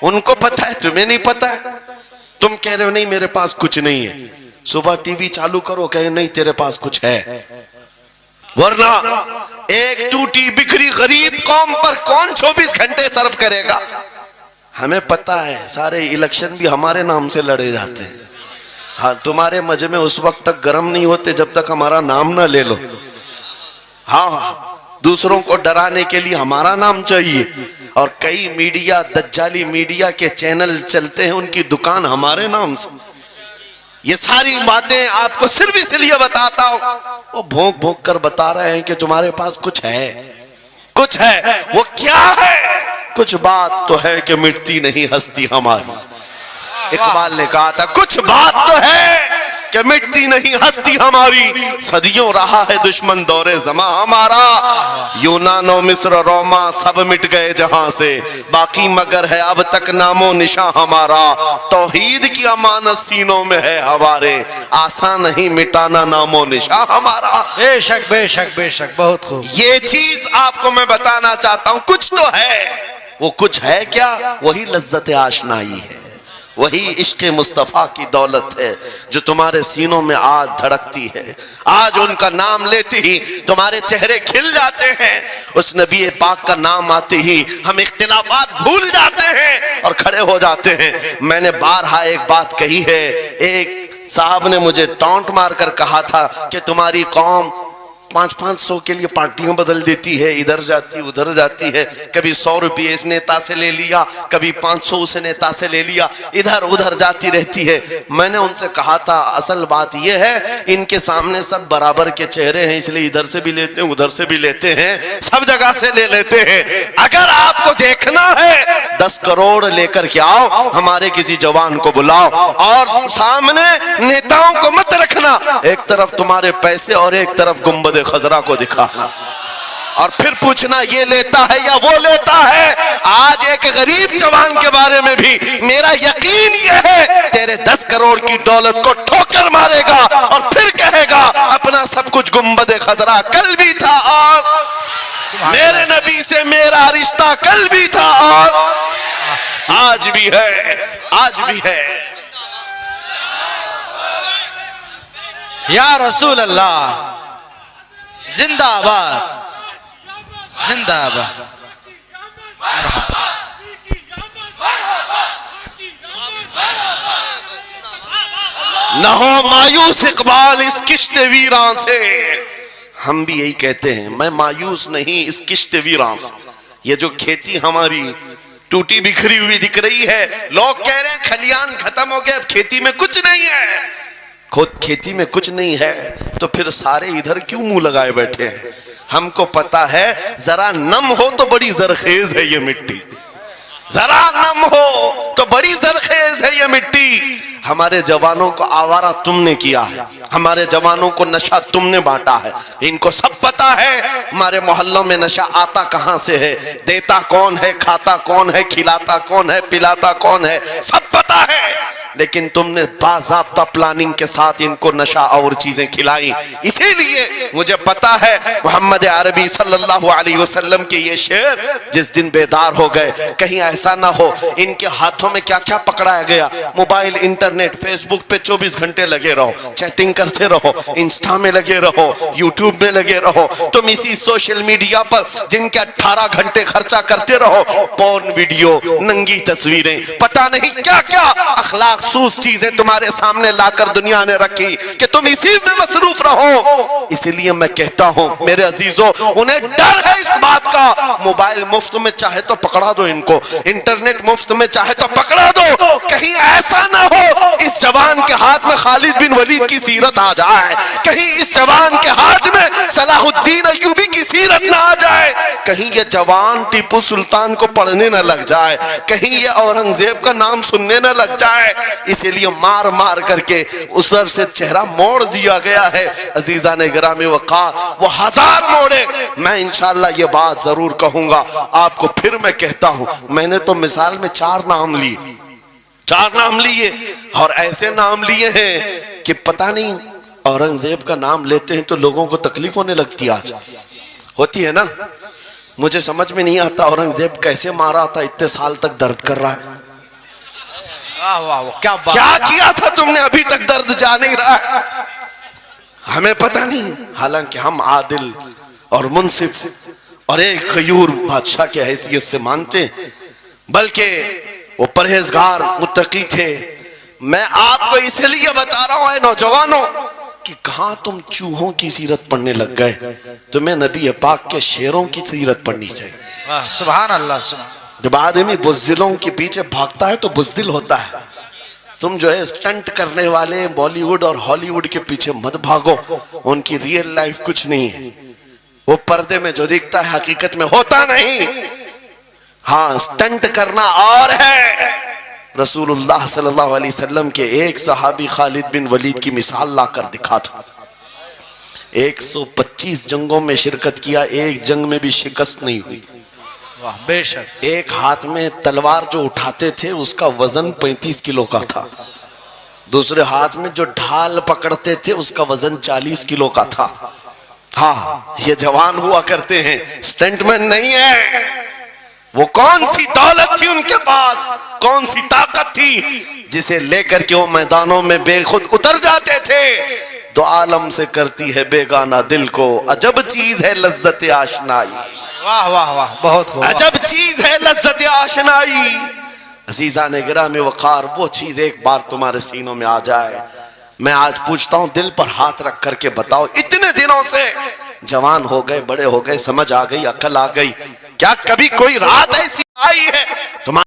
ان کو پتا ہے، تمہیں نہیں پتا ہے. تم کہہ رہے ہو نہیں میرے پاس کچھ نہیں ہے، صبح ٹی وی چالو کرو کہے نہیں تیرے پاس کچھ ہے. ورنہ ایک ٹوٹی بکھری غریب قوم پر کون 24 گھنٹے صرف کرے گا؟ ہمیں پتا ہے سارے الیکشن بھی ہمارے نام سے لڑے جاتے ہیں. ہاں تمہارے مجمع اس وقت تک گرم نہیں ہوتے جب تک ہمارا نام نہ لے لو. ہاں دوسروں کو ڈرانے کے لیے ہمارا نام چاہیے. اور کئی میڈیا دجالی میڈیا کے چینل چلتے ہیں ان کی دکان ہمارے نام سے. یہ ساری باتیں آپ کو صرف اس لیے بتاتا ہوں، وہ بھونک بھونک کر بتا رہے ہیں کہ تمہارے پاس کچھ ہے. کچھ ہے، وہ کیا ہے؟ کچھ بات تو ہے کہ مٹتی نہیں ہستی ہماری. اقبال نے کہا تھا کچھ بات تو ہے کہ مٹتی نہیں ہستی ہماری. صدیوں رہا ہے دشمن دور زماں ہمارا، یونان و مصر روما سب مٹ گئے جہاں سے، باقی مگر ہے اب تک نام و نشاں ہمارا. توحید کی امانت سینوں میں ہے ہمارے، آسان نہیں مٹانا نام و نشاں ہمارا. بے شک بے شک بے شک، بہت خوب. یہ چیز آپ کو میں بتانا چاہتا ہوں، کچھ تو ہے. وہ کچھ ہے کیا؟ وہی لذت آشنائی ہے، وہی عشق مصطفیٰ کی دولت ہے جو تمہارے سینوں میں آج دھڑکتی ہے. آج ان کا نام لیتے ہی تمہارے چہرے کھل جاتے ہیں. اس نبی پاک کا نام آتے ہی ہم اختلافات بھول جاتے ہیں اور کھڑے ہو جاتے ہیں. میں نے بارہا ایک بات کہی ہے، ایک صاحب نے مجھے ٹونٹ مار کر کہا تھا کہ تمہاری قوم 500 کے لیے پارٹیاں بدل دیتی ہے، ادھر جاتی ادھر جاتی ہے، کبھی 100 روپے اس نیتا سے لے لیا، کبھی 500 اس نیتا سے لے لیا، ادھر ادھر جاتی رہتی ہے. میں نے ان سے کہا تھا اصل بات یہ ہے ان کے سامنے سب برابر کے چہرے ہیں، اس لیے ادھر سے بھی لیتے ہیں ادھر سے بھی لیتے ہیں، سب جگہ سے لے لیتے ہیں. اگر آپ کو دیکھنا ہے 10 کروڑ لے کر کے آؤ، ہمارے کسی جوان کو بلاؤ اور سامنے نیتاؤں کو مت رکھنا، ایک طرف تمہارے پیسے اور ایک طرف گنبد خضرا کو دکھانا، اور پھر پوچھنا یہ لیتا ہے یا وہ لیتا ہے. آج ایک غریب جوان کے بارے میں بھی میرا یقین یہ ہے تیرے 10 کروڑ کی دولت کو ٹھوکر مارے گا اور پھر کہے گا اپنا سب کچھ گنبد خضرا کل بھی تھا اور میرے نبی سے میرا رشتہ کل بھی تھا اور آج بھی ہے، آج بھی ہے. یا رسول اللہ زندہ آباد، زندہ آباد. نہ ہو مایوس اقبال اس کشت ویراں سے. ہم بھی یہی کہتے ہیں، میں مایوس نہیں اس کشت ویراں سے. یہ جو کھیتی ہماری ٹوٹی بکھری ہوئی دکھ رہی ہے، لوگ کہہ رہے ہیں کھلیان ختم ہو گئے، اب کھیتی میں کچھ نہیں ہے. خود کھیتی میں کچھ نہیں ہے تو پھر سارے ادھر کیوں منہ لگائے بیٹھے ہیں؟ ہم کو پتا ہے ذرا نم ہو تو بڑی زرخیز ہے یہ مٹی، ذرا نم ہو تو بڑی زرخیز ہے یہ مٹی. ہمارے جوانوں کو آوارہ تم نے کیا ہے، ہمارے جوانوں کو نشہ تم نے بانٹا ہے. ان کو سب پتا ہے ہمارے محلوں میں نشہ آتا کہاں سے ہے، دیتا کون ہے، کھاتا کون ہے، کھلاتا کون ہے، پلاتا کون ہے، سب پتا ہے. لیکن تم نے باضابطہ پلاننگ کے ساتھ ان کو نشہ اور چیزیں کھلائیں. اسی لیے مجھے پتا ہے محمد عربی صلی اللہ علیہ وسلم کے یہ شعر جس دن بیدار ہو گئے، کہیں ایسا نہ ہو ان کے ہاتھوں میں کیا کیا پکڑایا گیا. موبائل، انٹرنیٹ، فیس بک پہ 24 گھنٹے لگے رہو، چیٹنگ کرتے رہو، انسٹا میں لگے رہو، یوٹیوب میں لگے رہو. تم اسی سوشل میڈیا پر جن کے 18 گھنٹے خرچہ کرتے رہو، پورن ویڈیو، ننگی تصویریں، پتہ نہیں کیا کیا اخلاق سوز چیزیں تمہارے سامنے لا کر دنیا نے رکھی کہ تم اسی میں مصروف رہو. اسی لیے میں کہتا ہوں میرے عزیزوں، انہیں ڈر ہے اس بات کا. موبائل مفت میں چاہے تو پکڑا دو ان کو، انٹرنیٹ مفت میں چاہے تو پکڑا دو، کہیں ایسا نہ ہو اس جوان کے ہاتھ میں خالد بن ولید کی سیرت آ جائے، کہیں اس جوان کے ہاتھ میں صلاح الدین ایوبی کی سیرت نہ آ جائے، کہیں یہ جوان ٹیپو سلطان کو پڑھنے نہ لگ جائے، کہیں یہ اورنگزیب کا نام سننے نہ لگ جائے. اسی لیے مار مار کر کے اس در سے چہرہ موڑ دیا گیا ہے. عزیزان گرامی وقار وہ 1000 موڑے. میں انشاءاللہ یہ بات ضرور کہوں گا آپ کو، پھر میں کہتا ہوں میں نے تو مثال میں 4 نام لیے، 4 نام لیے اور ایسے نام لیے ہیں کہ پتہ نہیں اورنگزیب کا نام لیتے ہیں تو لوگوں کو تکلیف ہونے لگتی، آج ہوتی ہے نا. مجھے سمجھ میں نہیں آتا اورنگزیب کیسے مارا تھا، اتنے سال تک درد کر رہا ہے. واہ واہ واہ، کیا بات. کیا کیا تھا تم نے؟ ابھی تک درد جا نہیں رہا ہے. ہمیں پتہ نہیں، حالانکہ ہم عادل اور منصف اور ایک غیور بادشاہ کی حیثیت سے مانتے ہیں، بلکہ وہ پرہیزگار متقی تھے. میں آپ کو اس لیے بتا رہا ہوں اے نوجوانوں کہ کہاں تم چوہوں کی سیرت پڑھنے لگ گئے. تمہیں نبی پاک کے شیروں کی سیرت پڑھنی چاہیے. واہ، سبحان اللہ سبحان. جب آدمی بزدلوں کے پیچھے بھاگتا ہے تو بزدل ہوتا ہے. تم جو ہے اسٹنٹ کرنے والے بالی ووڈ اور ہالی ووڈ کے پیچھے مت بھاگو، ان کی ریئل لائف کچھ نہیں ہے. وہ پردے میں جو دکھتا ہے حقیقت میں ہوتا نہیں. ہاں، اسٹنٹ کرنا اور ہے. رسول اللہ صلی اللہ علیہ وسلم کے ایک صحابی خالد بن ولید کی مثال لا کر دکھا تھا. 125 جنگوں میں شرکت کیا، ایک جنگ میں بھی شکست نہیں ہوئی. واہ، بے شک. ایک ہاتھ میں تلوار جو اٹھاتے تھے اس کا وزن 35 کلو کا تھا. دوسرے ہاتھ میں جو ڈھال پکڑتے تھے اس کا وزن 40 کلو کا تھا. ہاں، یہ جوان ہوا کرتے ہیں، سٹنٹ مین نہیں ہے. وہ کون سی دولت تھی ان کے پاس، کون سی طاقت تھی جسے لے کر کے وہ میدانوں میں بے خود اتر جاتے تھے. دو عالم سے کرتی ہے بیگانہ دل کو، عجب چیز ہے لذت آشنائی. واہ واہ واہ، بہت خوب. عجب چیز ہے لذت آشنائی. عزیزان گرامی وقار، وہ چیز ایک بار تمہارے سینوں میں آ جائے. میں آج پوچھتا ہوں، دل پر ہاتھ رکھ کر کے بتاؤ، اتنے دنوں سے جوان ہو گئے، بڑے ہو گئے، سمجھ آ گئی، عقل آ گئی، کیا کبھی کوئی رات ایسی آئی ہے تمہارے